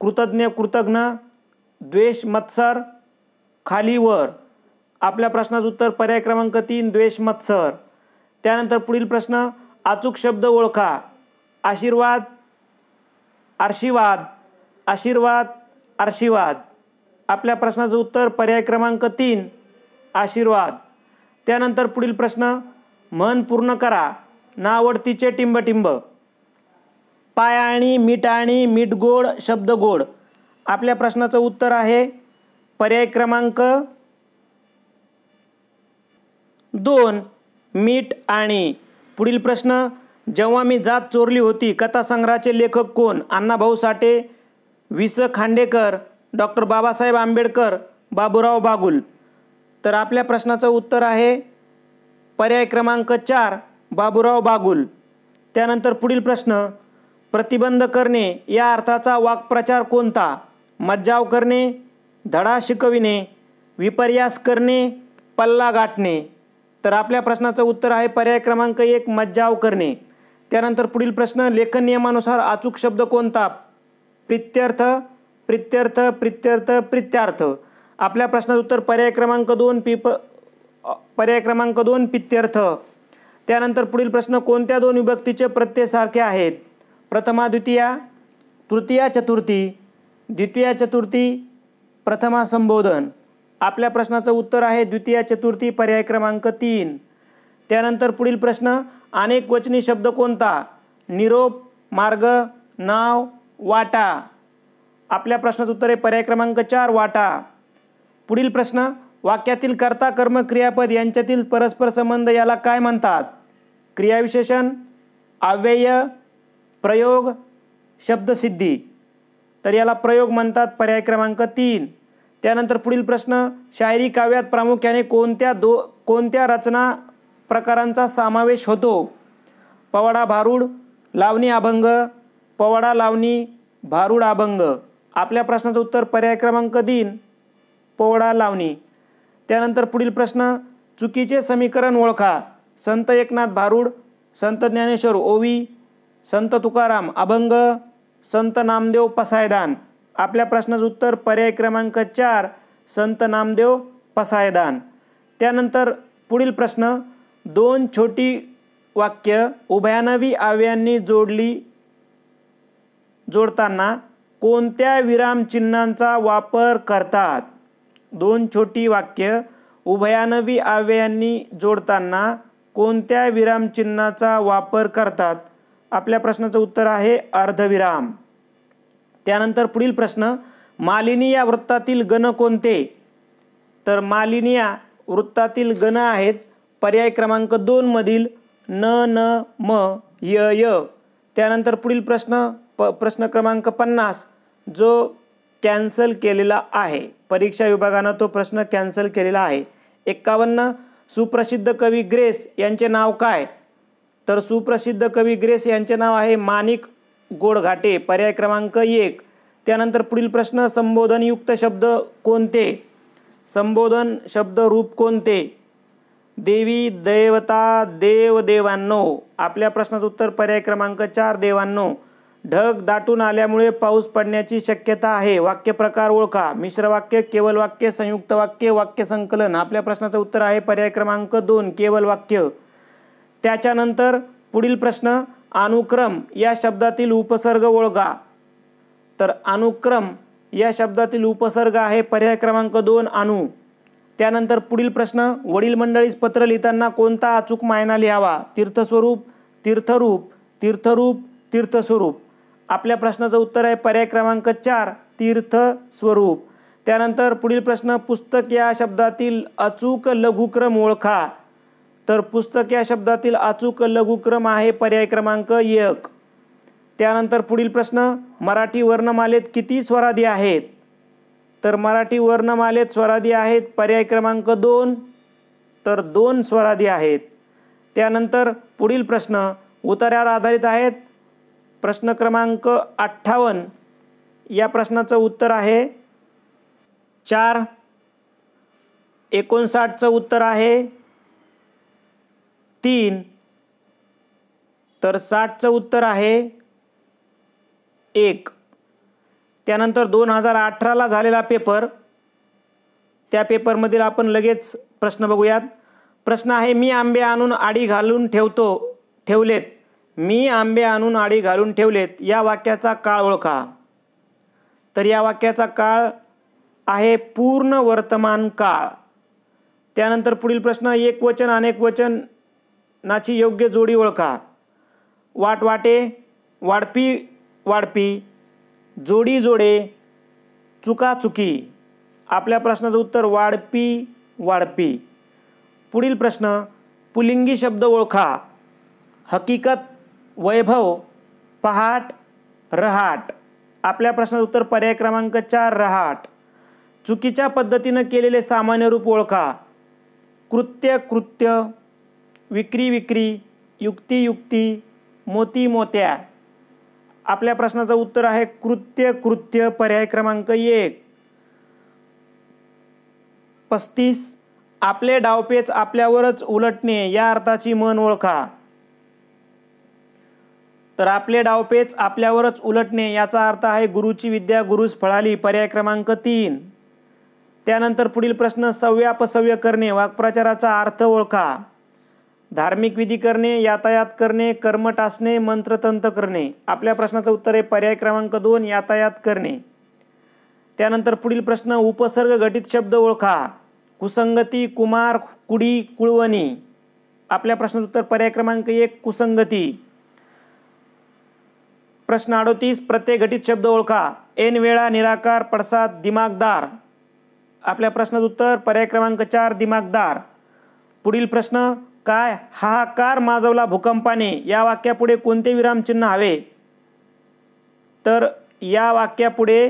कृतज्ञ, कृतघ्न, द्वेष, मत्सर, खाली, वर. आपल्या प्रश्नाचं उत्तर पर्याय क्रमांक 3, द्वेष, मत्सर. त्यानंतर पुढील प्रश्न, अचूक शब्द ओळखा. आशीर्वाद, आशीर्वाद, आशीर्वाद, आशीर्वाद. आपल्या प्रश्नाचं उत्तर पर्याय क्रमांक 3, आशीर्वाद. त्यानंतर पुढील प्रश्न, म्हण पूर्ण करा. नावडतीचे टिंबटिंब, पायाणी, मिठाणी, मीठ गोड, शब्द गोड. आपल्या प्रश्नाचं उत्तर आहे पर्याय क्रमांक 2 मीठ आणि. पुढील प्रश्न, जेव्हा मी जात चोरली होती कथासंग्रहाचे लेखक कोण? अण्णाभाऊ साठे, वि स खांडेकर, डॉक्टर बाबासाहेब आंबेडकर, बाबूराव बागुल. तर आपल्या प्रश्नाचं उत्तर आहे पर्याय क्रमांक 4 बाबूराव बागुल. त्यानंतर पुढील प्रश्न, प्रतिबंध करणे या अर्थाचा वाक्प्रचार कोणता? मज्जाव करणे, धडा शिकविणे, विपर्यास करणे, पल्ला गाठणे. तर आपल्या प्रश्नाचं उत्तर आहे पर्याय क्रमांक 1 मज्जाव करणे. त्यानंतर पुढील प्रश्न, लेखन नियमानुसार अचूक शब्द कोणता? प्रित्यर्थ, प्रित्यर्थ, प्रित्यर्थ, प्रित्यार्थ. आपल्या प्रश्नाचं उत्तर पर्याय क्रमांक 2 पित्यर्थ. त्यानंतर पुढील प्रश्न, कोणत्या दोन विभक्तीचे प्रत्यय सारखे आहेत? प्रथमा द्वितीया, तृतीया चतुर्थी, द्वितीया चतुर्थी, प्रथमा संबोधन. आपल्या प्रश्नाचं उत्तर आहे द्वितीया चतुर्थी, पर्याय क्रमांक 3. त्यानंतर पुढील प्रश्न, अनेक वचनी शब्द कोणता? निरोप, मार्ग, नाव, वाटा. आपल्या प्रश्नाचं उत्तर आहे पर्याय क्रमांक 4 वाटा. पुढील प्रश्न, वाक्यातील कर्ता कर्म क्रियापद यांच्यातील परस्पर संबंध याला काय म्हणतात? क्रियाविशेषण, अव्यय, प्रयोग, शब्दसिद्धी. तर याला प्रयोग म्हणतात, पर्याय क्रमांक 3. त्यानंतर पुढील प्रश्न, शायरी काव्यात प्रामुख्याने कोणत्या रचना प्रकारांचा समावेश होतो? पवाडा भारुड, लावणी अभंग, पवाडा लावणी, भारुड अभंग. आपल्या प्रश्नाचं उत्तर पर्याय क्रमांक 3 पवाडा लावणी. त्यानंतर पुढील प्रश्न, चुकीचे समीकरण ओळखा. संत एकनाथ भारुड, संत ज्ञानेश्वर ओवी, संत तुकाराम अभंग, संत नामदेव पसायदान. आपल्या प्रश्नाचं उत्तर पर्याय क्रमांक 4 संत नामदेव पसायदान. त्यानंतर पुढील प्रश्न, दोन छोटी वाक्य उभयानवी अव्ययांनी जोडताना कोणत्या विरामचिन्हांचा वापर करतात? दोन छोटी वाक्य उभयानवी अव्ययांनी जोडताना कोणत्या विरामचिन्हाचा वापर करतात? आपल्या प्रश्नाचं उत्तर आहे अर्धविराम. त्यानंतर पुढील प्रश्न, मालिनी या वृत्तातील गण कोणते? तर मालिनी या वृत्तातील गण आहेत पर्याय क्रमांक 2 मधील न, न, म, य, य. त्यानंतर पुढील प्रश्न क्रमांक 50 जो कॅन्सल केलेला आहे. परीक्षा विभागानं तो प्रश्न कॅन्सल केलेला आहे. 51 सुप्रसिद्ध कवी ग्रेस यांचे नाव काय? तर सुप्रसिद्ध कवी ग्रेस यांचे नाव आहे माणिक गोडघाटे, पर्याय क्रमांक 1. त्यानंतर पुढील प्रश्न, संबोधनयुक्त शब्द कोणते? संबोधन शब्द रूप कोणते? देवी, देवता, देव, देवांनो. आपल्या प्रश्नाचं उत्तर पर्याय क्रमांक 4 देवांनो. ढग दाटून आल्यामुळे पाऊस पडण्याची शक्यता आहे. वाक्य प्रकार ओळखा. मिश्र वाक्य, केवल वाक्य, संयुक्त वाक्य, वाक्य संकलन. आपल्या प्रश्नाचं उत्तर आहे पर्याय क्रमांक 2 केवल वाक्य. त्याच्यानंतर पुढील प्रश्न, अनुक्रम या शब्दातील उपसर्ग ओळखा. तर अनुक्रम या शब्दातील उपसर्ग आहे पर्याय क्रमांक 2 अनु. त्यानंतर पुढील प्रश्न, वडील मंडळीस पत्र लिहिताना कोणता अचूक मायना लिहावा? तीर्थस्वरूप, तीर्थरूप, तीर्थरूप, तीर्थस्वरूप. आपल्या प्रश्नाचं उत्तर आहे पर्याय क्रमांक 4 तीर्थस्वरूप. त्यानंतर पुढील प्रश्न, पुस्तक या शब्दातील अचूक लघुक्रम ओळखा. तर पुस्तक या शब्दातील अचूक लघुक्रम आहे पर्याय क्रमांक 1. त्यानंतर पुढील प्रश्न, मराठी वर्णमालेत किती स्वरादी आहेत? तर मराठी वर्णमालेत स्वरादी आहेत पर्याय क्रमांक 2. तर 2 स्वरादी आहेत. त्यानंतर पुढील प्रश्न उत्तरावर आधारित आहेत. प्रश्न क्रमांक 58 या प्रश्नाचं उत्तर आहे 4. 59चं उत्तर आहे 3. तर 60चं उत्तर आहे 1. त्यानंतर 2018ला झालेला पेपर, त्या पेपरमधील आपण लगेच प्रश्न बघूयात. प्रश्न आहे, मी आंबे आणून आडी घालून ठेवलेत. मी आंबे आणून आडी घालून ठेवलेत या वाक्याचा काळ ओळखा. तर या वाक्याचा काळ आहे पूर्ण वर्तमान काळ. त्यानंतर पुढील प्रश्न, एक वचन अनेक वचनाची योग्य जोडी ओळखा. वाट वाटे, वाढपी वाढपी, जोडी जोडे, चुकाचुकी. आपल्या प्रश्नाचं उत्तर वाढपी वाढपी. पुढील प्रश्न पुलिंगी शब्द ओळखा. हकीकत, वैभव, पहाट, रहाट. आपल्या प्रश्नाचं उत्तर पर्याय क्रमांक 4 रहाट. चुकीच्या पद्धतीनं केलेले सामान्य रूप ओळखा. कृत्य कृत्य, विक्री विक्री, युक्ती युक्ती, मोती मोत्या. आपल्या प्रश्नाचं उत्तर आहे कृत्य कृत्य, पर्याय क्रमांक 1. 35 आपले डावपेच आपल्यावरच उलटणे या अर्थाची म्हण ओळखा. तर आपले डावपेच आपल्यावरच उलटणे याचा अर्थ आहे गुरुची विद्या गुरुस फळाली, पर्याय क्रमांक 3. त्यानंतर पुढील प्रश्न सव्यापसव्य करणे, वाक्प्रचाराचा अर्थ ओळखा. धार्मिक विधी करणे, यातायात करणे, कर्म टासणे, मंत्रतंत्र करणे. आपल्या प्रश्नाचं उत्तर आहे पर्याय क्रमांक 2 यातायात करणे. त्यानंतर पुढील प्रश्न उपसर्ग घटित शब्द ओळखा. कुसंगती, कुमार, कुडी, कुळवणी. आपल्या प्रश्नाचं उत्तर पर्याय क्रमांक 1 कुसंगती. प्रश्न 38 प्रत्यय घटित शब्द ओळखा. ऐन वेळा, निराकार, पडसाद, दिमागदार. आपल्या प्रश्नाचं उत्तर पर्याय क्रमांक 4 दिमागदार. पुढील प्रश्न काय हाहाकार माजवला भूकंपाने या वाक्यापुढे कोणते विरामचिन्ह हवे. तर या वाक्यापुढे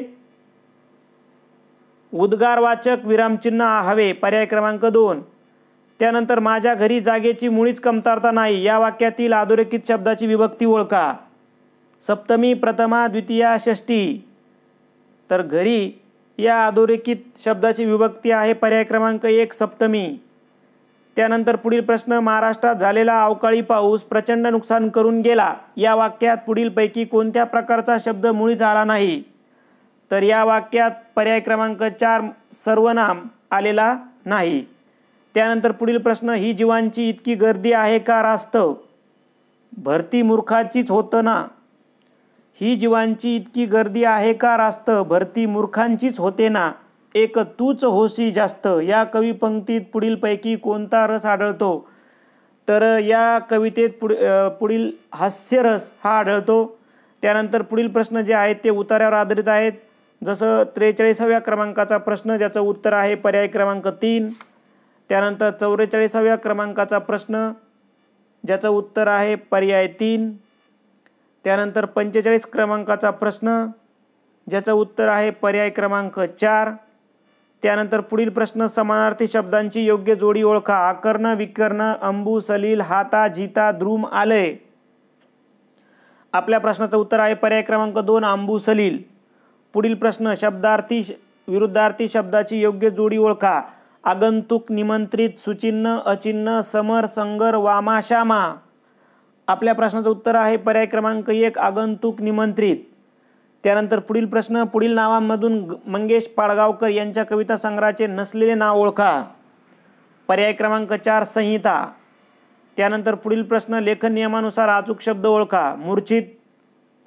उद्गारवाचक विरामचिन्ह हवे, पर्याय क्रमांक 2. त्यानंतर माझ्या घरी जागेची मुळीच कमतरता नाही या वाक्यातील अधोरेखित शब्दाची विभक्ती ओळखा. सप्तमी, प्रथमा, द्वितीया, षष्ठी. तर घरी या अधोरेखित शब्दाची विभक्ती आहे पर्याय क्रमांक 1 सप्तमी. त्यानंतर पुढील प्रश्न महाराष्ट्रात झालेला अवकाळी पाऊस प्रचंड नुकसान करून गेला या वाक्यात पुढीलपैकी कोणत्या प्रकारचा शब्द मुळीच आला नाही. तर या वाक्यात पर्याय क्रमांक 4 सर्वनाम आलेला नाही. त्यानंतर पुढील प्रश्न ही जीवांची इतकी गर्दी आहे का रास्त. भरती मूर्खाचीच होतं ना. ही जीवांची इतकी गर्दी आहे का रास्त, भरती मूर्खांचीच होते ना. एक तूच होसी जास्त या कवी पंक्तीत पुढीलपैकी कोणता रस आढळतो. तर या कवितेत पुढील हास्यरस हा आढळतो. त्यानंतर पुढील प्रश्न जे आहेत ते उतार्यावर आधारित आहेत. जसं 43व्या क्रमांकाचा प्रश्न ज्याचं उत्तर आहे पर्याय क्रमांक 3. त्यानंतर 44व्या क्रमांकाचा प्रश्न ज्याचं उत्तर आहे पर्याय 3. त्यानंतर 45 क्रमांकाचा प्रश्न ज्याचं उत्तर आहे पर्याय क्रमांक 4. त्यानंतर पुढील प्रश्न समानार्थी शब्दांची योग्य जोडी ओळखा. आकर्ण, विकर्ण, अंबू, सलील, हाता, जिता, द्रुम, आलय. आपल्या प्रश्नाचं उत्तर आहे पर्याय क्रमांक 2 आंबू, सलील. पुढील प्रश्न शब्दार्थी विरुद्धार्थी शब्दाची योग्य जोडी ओळखा. आगंतुक, निमंत्रित, सुचिन्ह, अचिन्ह, समर, संगर, वामा, श्यामा. आपल्या प्रश्नाचं उत्तर आहे पर्याय क्रमांक 1 आगंतुक, निमंत्रित. त्यानंतर पुढील प्रश्न पुढील नावांमधून मंगेश पाडगावकर यांच्या कविता संग्रहाचे नसलेले नाव ओळखा. पर्याय क्रमांक 4 संहिता. त्यानंतर पुढील प्रश्न लेखन नियमानुसार अचूक शब्द ओळखा. मूर्छित,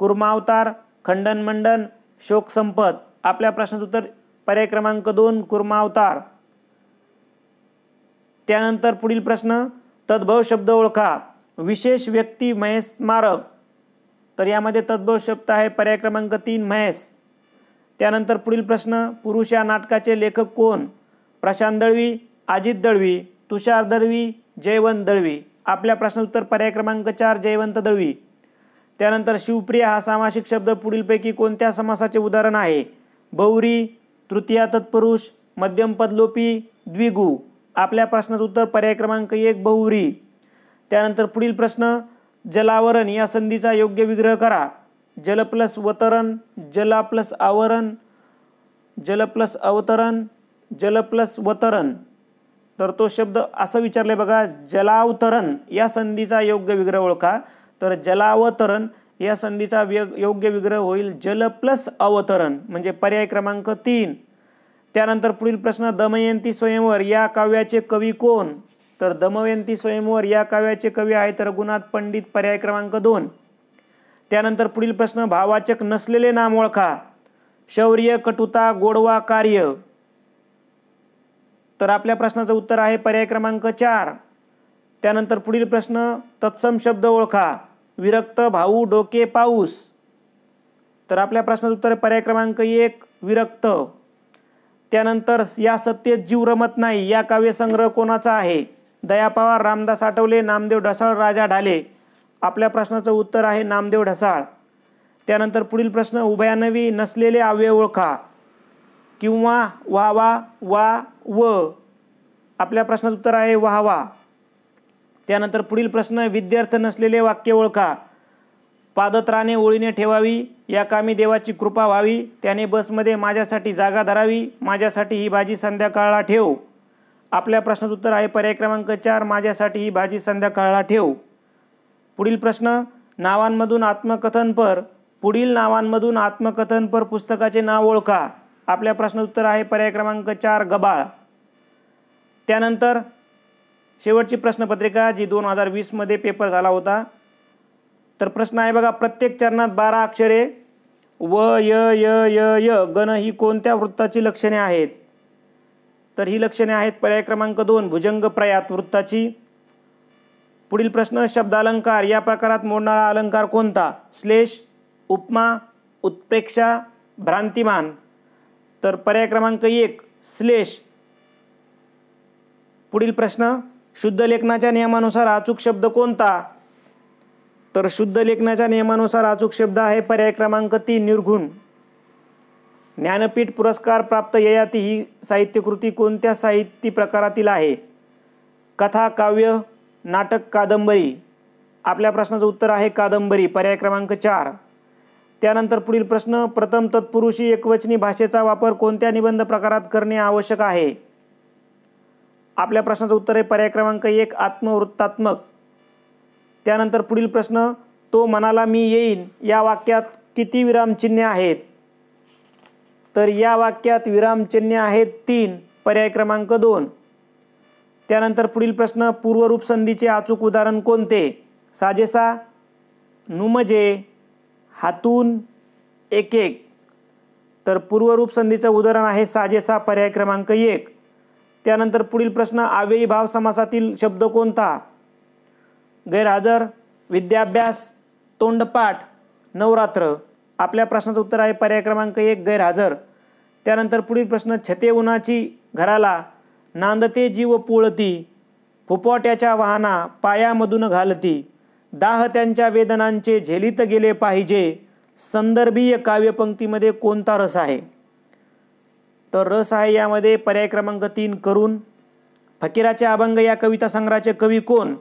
कुर्मावतार, खंडनमंडन, शोक संपत. आपल्या प्रश्नाचं उत्तर पर्याय क्रमांक 2 कुर्मावतार. त्यानंतर पुढील प्रश्न तद्भव शब्द ओळखा. विशेष व्यक्ती, महेश स्मारक. तर यामध्ये तद्भव शब्द आहे पर्याय क्रमांक 3 महेश. त्यानंतर पुढील प्रश्न पुरुष या नाटकाचे लेखक कोण. प्रशांत दळवी, अजित दळवी, तुषार दळवी, जयवंत दळवी. आपल्या प्रश्नाचं उत्तर पर्याय क्रमांक 4 जयवंत दळवी. त्यानंतर शिवप्रिया हा सामासिक शब्द पुढीलपैकी कोणत्या समासाचे उदाहरण आहे. बहुरी, तृतीया तत्पुरुष, मध्यम पदलोपी, द्विगु. आपल्या प्रश्नाचं उत्तर पर्याय क्रमांक 1 बहुरी. त्यानंतर पुढील प्रश्न जलावरण या संधीचा योग्य विग्रह करा. जल प्लस वतरण, जला प्लस आवरण, जल प्लस अवतरण, जल प्लस वतरण. तर तो शब्द असं विचारले बघा जलावतरण या संधीचा योग्य विग्रह ओळखा. तर जलावतरण या संधीचा योग्य विग्रह होईल जल प्लस अवतरण म्हणजे पर्याय क्रमांक 3. त्यानंतर पुढील प्रश्न दमयंती स्वयंवर या काव्याचे कवी कोण. तर दमयंती स्वयंवर या काव्याचे कवी आहेत रघुनाथ पंडित. पर्याय क्रमांक 2. त्यानंतर पुढील प्रश्न भाववाचक नसलेले नाम ओळखा. शौर्य, कटुता, गोडवा, कार्य. तर आपल्या प्रश्नाचं उत्तर आहे पर्याय क्रमांक 4. त्यानंतर पुढील प्रश्न तत्सम शब्द ओळखा. विरक्त, भाऊ, डोके, पाऊस. तर आपल्या प्रश्नाचं उत्तर आहे पर्याय क्रमांक 1 विरक्त. त्यानंतर या सत्तेत जीव रमत नाही या काव्यसंग्रह कोणाचा आहे? दया पवार, रामदास आठवले, नामदेव ढसाळ, राजा ढाले. आपल्या प्रश्नाचं उत्तर आहे नामदेव ढसाळ. त्यानंतर पुढील प्रश्न उभयान्वयी नसलेले अव्यय ओळखा. किंवा, व्हावा, वा, व. आपल्या प्रश्नाचं उत्तर आहे व्हावा. त्यानंतर पुढील प्रश्न विद्यार्थ नसलेले वाक्य ओळखा. पादत्राणे ओळीने ठेवावी, या कामी देवाची कृपा व्हावी, त्याने बसमध्ये माझ्यासाठी जागा धरावी, माझ्यासाठी ही भाजी संध्याकाळला ठेव. आपल्या प्रश्नाचं उत्तर आहे पर्याय क्रमांक 4 माझ्यासाठी ही भाजी संध्याकाळला ठेव. पुढील प्रश्न नावांमधून आत्मकथनपर. पुढील नावांमधून आत्मकथनपर पुस्तकाचे नाव ओळखा. आपल्या प्रश्नाचं उत्तर आहे पर्याय क्रमांक 4 गबाळ. त्यानंतर शेवटची प्रश्नपत्रिका जी 2020 मध्ये पेपर झाला होता. तर प्रश्न आहे बघा, प्रत्येक चरणात 12 अक्षरे व य य य य गण ही कोणत्या वृत्ताची लक्षणे आहेत? तर ही लक्षणे आहेत पर्याय क्रमांक 2 भुजंग प्रयात वृत्ताची. पुढील प्रश्न शब्दालंकार या प्रकारात मोडणारा अलंकार कोणता? श्लेष, उपमा, उत्प्रेक्षा, भ्रांतिमान. तर पर्याय क्रमांक 1 श्लेष. पुढील प्रश्न शुद्ध लेखनाच्या नियमानुसार अचूक शब्द कोणता? तर शुद्ध लेखनाच्या नियमानुसार अचूक शब्द आहे पर्याय क्रमांक 3 निर्गुण. ज्ञानपीठ पुरस्कार प्राप्त ययाती ही साहित्यकृती कोणत्या साहित्य प्रकारातील आहे? कथा, काव्य, नाटक, कादंबरी. आपल्या प्रश्नाचं उत्तर आहे कादंबरी. पर्याय क्रमांक 4. त्यानंतर पुढील प्रश्न प्रथम तत्पुरुषी एकवचनी भाषेचा वापर कोणत्या निबंध प्रकारात करणे आवश्यक आहे? आपल्या प्रश्नाचं उत्तर आहे पर्याय क्रमांक 1 आत्मवृत्तात्मक. त्यानंतर पुढील प्रश्न तो म्हणाला मी येईन या वाक्यात किती विरामचिन्हे आहेत? तर या वाक्यात विरामचिन्हे आहेत 3. पर्याय क्रमांक 2. त्यानंतर पुढील प्रश्न पूर्वरूप संधीचे अचूक उदाहरण कोणते? साजेसा, नुमजे, हातून, एक एक. तर पूर्वरूप संधीचं उदाहरण आहे साजेसा. पर्याय क्रमांक 1. त्यानंतर पुढील प्रश्न अव्ययी भाव समासातील शब्द कोणता? गैरहजर, विद्याभ्यास, तोंडपाठ, नवरात्र. आपल्या प्रश्नाचं उत्तर आहे पर्याय क्रमांक 1 गैरहजर. त्यानंतर पुढील प्रश्न छते उन्हाची घराला, नांदते जीव पोळती, फुफाट्याच्या वाहना पायामधून घालती, दाह त्यांच्या वेदनांचे झेलीत गेले पाहिजे, संदर्भीय काव्यपंक्तीमध्ये कोणता रस आहे? तर रस आहे यामध्ये पर्याय क्रमांक 3 करून. फकीराचे अभंग या कविता संग्रहाचे कवी कोण?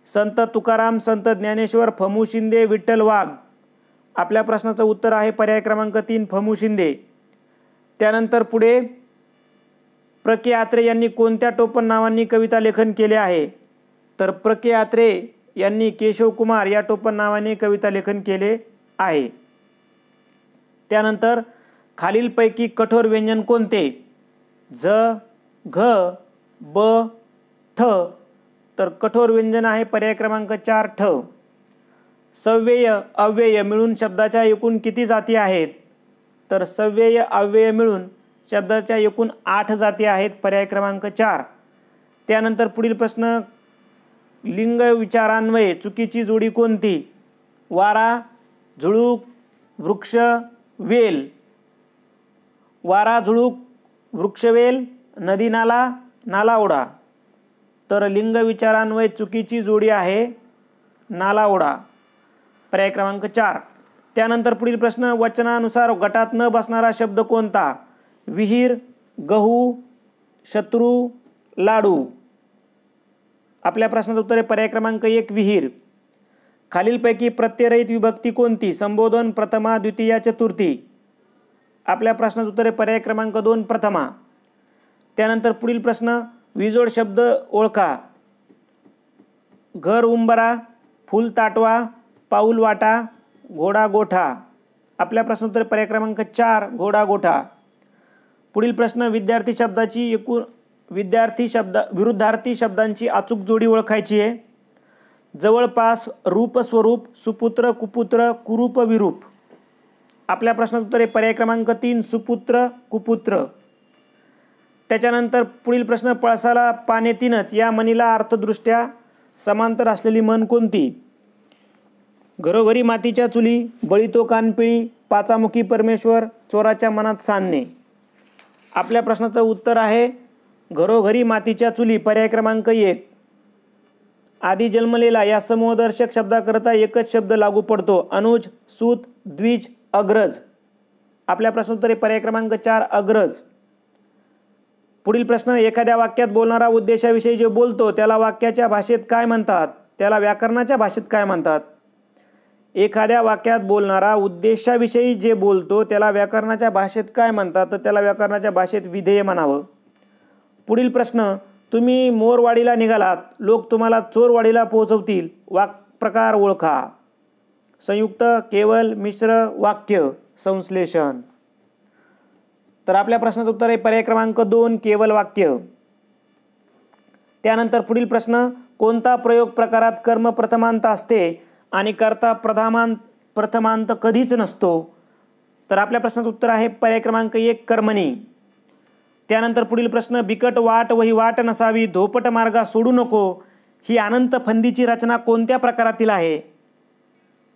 संत तुकाराम, संत ज्ञानेश्वर, फमू शिंदे, विठ्ठल वाघ. आपल्या प्रश्नाचं उत्तर आहे पर्याय क्रमांक 3 फमू शिंदे. त्यानंतर पुढे प्र के आत्रे यांनी कोणत्या टोपण नावांनी कविता लेखन केले आहे? तर प्र के आत्रे यांनी केशव कुमार या टोपण नावाने कविता लेखन केले आहे. त्यानंतर खालीलपैकी कठोर व्यंजन कोणते? झ, घ, ब, ठ. तर कठोर व्यंजन आहे पर्याय क्रमांक 4 ठ. सव्यय, अव्यय मिळून शब्दाच्या एकूण किती जाती आहेत? तर सव्यय, अव्यय मिळून शब्दाच्या एकूण 8 जाती आहेत. पर्याय क्रमांक 4. त्यानंतर पुढील प्रश्न लिंग विचारान्वये चुकीची जोडी कोणती? वारा, झुळूक, वृक्ष, वेल. वारा, झुळूक, वृक्षवेल, नदी नाला, नाला ओढा. तर लिंग विचारान्वये चुकीची जोडी आहे नाला ओढा. पर्याय क्रमांक 4. त्यानंतर पुढील प्रश्न वचनानुसार गटात न बसणारा शब्द कोणता? विहीर, गहू, शत्रू, लाडू. आपल्या प्रश्नाचं उत्तर आहे पर्याय क्रमांक 1 विहीर. खालीलपैकी प्रत्ययरहित विभक्ती कोणती? संबोधन, प्रथमा, द्वितीया, चतुर्थी. आपल्या प्रश्नाचं उत्तर आहे पर्याय क्रमांक 2 प्रथमा. त्यानंतर पुढील प्रश्न विजोड शब्द ओळखा. घर उंबरा, फूल ताटवा, पाऊल वाटा, घोडा गोठा. आपल्या प्रश्नाचं उत्तर पर्याय क्रमांक 4 घोडा गोठा. पुढील प्रश्न विद्यार्थी शब्दाची एकूण विरुद्धार्थी शब्दांची अचूक जोडी ओळखायची आहे. जवळपास, रूप, स्वरूप, सुपुत्र, कुपुत्र, कुरूप, विरूप. आपल्या प्रश्नाचं उत्तर आहे पर्याय क्रमांक 3 सुपुत्र, कुपुत्र. त्याच्यानंतर पुढील प्रश्न पळसाला पाने तीनच या म्हणीला अर्थदृष्ट्या समांतर असलेली म्हण कोणती? घरोघरी मातीच्या चुली, बळीतो कानपिळी, पाचामुखी परमेश्वर, चोराच्या मनात सांधणे. आपल्या प्रश्नाचं उत्तर आहे घरोघरी मातीच्या चुली, पर्याय क्रमांक 1. आधी जन्मलेला या समूहदर्शक शब्दाकरता एकच शब्द लागू पडतो. अनुज, सूत, द्विज, अग्रज. आपल्या प्रश्नोत्तरे पर्याय क्रमांक 4 अग्रज. पुढील प्रश्न, एखाद्या वाक्यात बोलणारा उद्देशाविषयी जे बोलतो त्याला वाक्याच्या भाषेत काय म्हणतात? त्याला व्याकरणाच्या भाषेत काय म्हणतात? एखाद्या वाक्यात बोलणारा उद्देशाविषयी जे बोलतो त्याला व्याकरणाच्या भाषेत काय म्हणतात? तर त्याला व्याकरणाच्या भाषेत विधेय म्हणावं. पुढील प्रश्न, तुम्ही मोरवाडीला निघालात, लोक तुम्हाला चोरवाडीला पोहोचवतील. वाक्प्रकार ओळखा. संयुक्त, केवल, मिश्र, वाक्य, संश्लेषण. तर आपल्या प्रश्नाचं उत्तर आहे पर्याय क्रमांक 2 केवल वाक्य. त्यानंतर पुढील प्रश्न, कोणता प्रयोग प्रकारात कर्म प्रथमांत असते आणि कर्ता प्रथमांत कधीच नसतो? तर आपल्या प्रश्नाचं उत्तर आहे पर्याय क्रमांक 1 कर्मणी. त्यानंतर पुढील प्रश्न, बिकट वाट वही वाट नसावी, धोपट मार्गा सोडू नको, ही अनंत फंदीची रचना कोणत्या प्रकारातील आहे?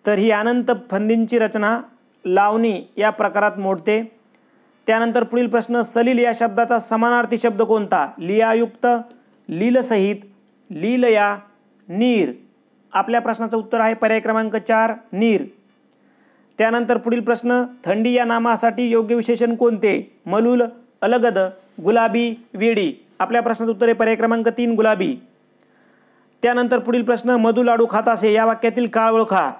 तर ही अनंत फंदींची रचना लावणी या प्रकारात मोडते. त्यानंतर पुढील प्रश्न, सलील या शब्दाचा समानार्थी शब्द कोणता? लियायुक्त, लीलसहित, लीलया, नीर. आपल्या प्रश्नाचं उत्तर आहे पर्याय क्रमांक 4 नीर. त्यानंतर पुढील प्रश्न, थंडी या नामासाठी योग्य विशेषण कोणते? मलूल, अलगद, गुलाबी, वेडी. आपल्या प्रश्नाचं उत्तर आहे पर्याय क्रमांक 3 गुलाबी. त्यानंतर पुढील प्रश्न, मधु लाडू खात असे या वाक्यातील काळ ओळखा.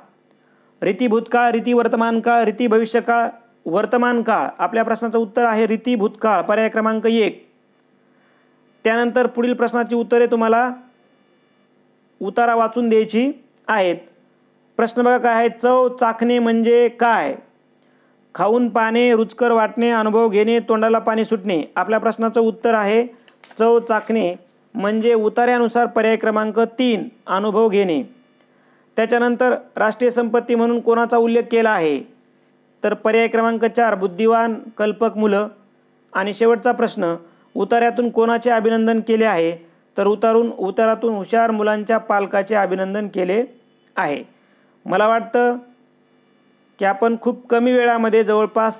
रीती भूतकाळ, रीती वर्तमान काळ, रीती भविष्यकाळ, वर्तमान काळ. आपल्या प्रश्नाचं उत्तर आहे रीती भूतकाळ, पर्याय क्रमांक 1. त्यानंतर पुढील प्रश्नाची उत्तरे तुम्हाला उतारा वाचून द्यायची आहेत. प्रश्न बघा काय आहे, चव चाखणे म्हणजे काय? खाऊन पाहणे, रुचकर वाटणे, अनुभव घेणे, तोंडाला पाणी सुटणे. आपल्या प्रश्नाचं उत्तर आहे चव चाखणे म्हणजे उतार्यानुसार पर्याय क्रमांक 3 अनुभव घेणे. त्याच्यानंतर राष्ट्रीय संपत्ती म्हणून कोणाचा उल्लेख केला आहे? तर पर्याय क्रमांक 4 बुद्धिवान, कल्पक मुलं. आणि शेवटचा प्रश्न, उतार्यातून कोणाचे अभिनंदन केले आहे? तर उतारातून हुशार मुलांच्या पालकाचे अभिनंदन केले आहे. मला वाटतं की आपण खूप कमी वेळामध्ये जवळपास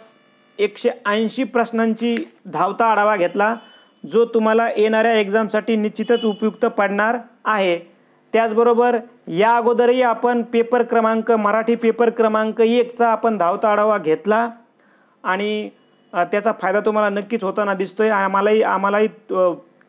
180 प्रश्नांची धावता आढावा घेतला, जो तुम्हाला येणाऱ्या एक्झामसाठी निश्चितच उपयुक्त पडणार आहे. त्याचबरोबर या अगोदरही आपण मराठी पेपर क्रमांक 1चा आपण धावता आढावा घेतला आणि त्याचा फायदा तुम्हाला नक्कीच होताना दिसतोय. आम्हालाही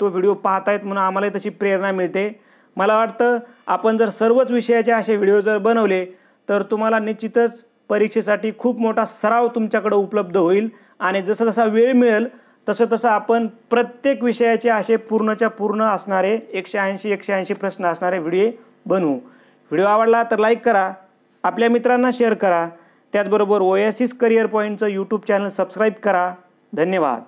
तो व्हिडिओ पाहतायत म्हणून आम्हालाही तशी प्रेरणा मिळते. मला वाटतं आपण जर सर्वच विषयाचे असे व्हिडिओ जर बनवले तर तुम्हाला निश्चितच परीक्षेसाठी खूप मोठा सराव तुमच्याकडे उपलब्ध होईल. आणि जसा जसा वेळ मिळेल तसं आपण प्रत्येक विषयाचे असे पूर्णच्या पूर्ण असणारे 180 प्रश्न असणारे व्हिडिओ बनवू. व्हिडिओ आवडला तर लाईक करा, आपल्या मित्रांना शेअर करा. त्याचबरोबर ओएसिस करिअर पॉईंटचं यूट्यूब चॅनल सबस्क्राईब करा. धन्यवाद.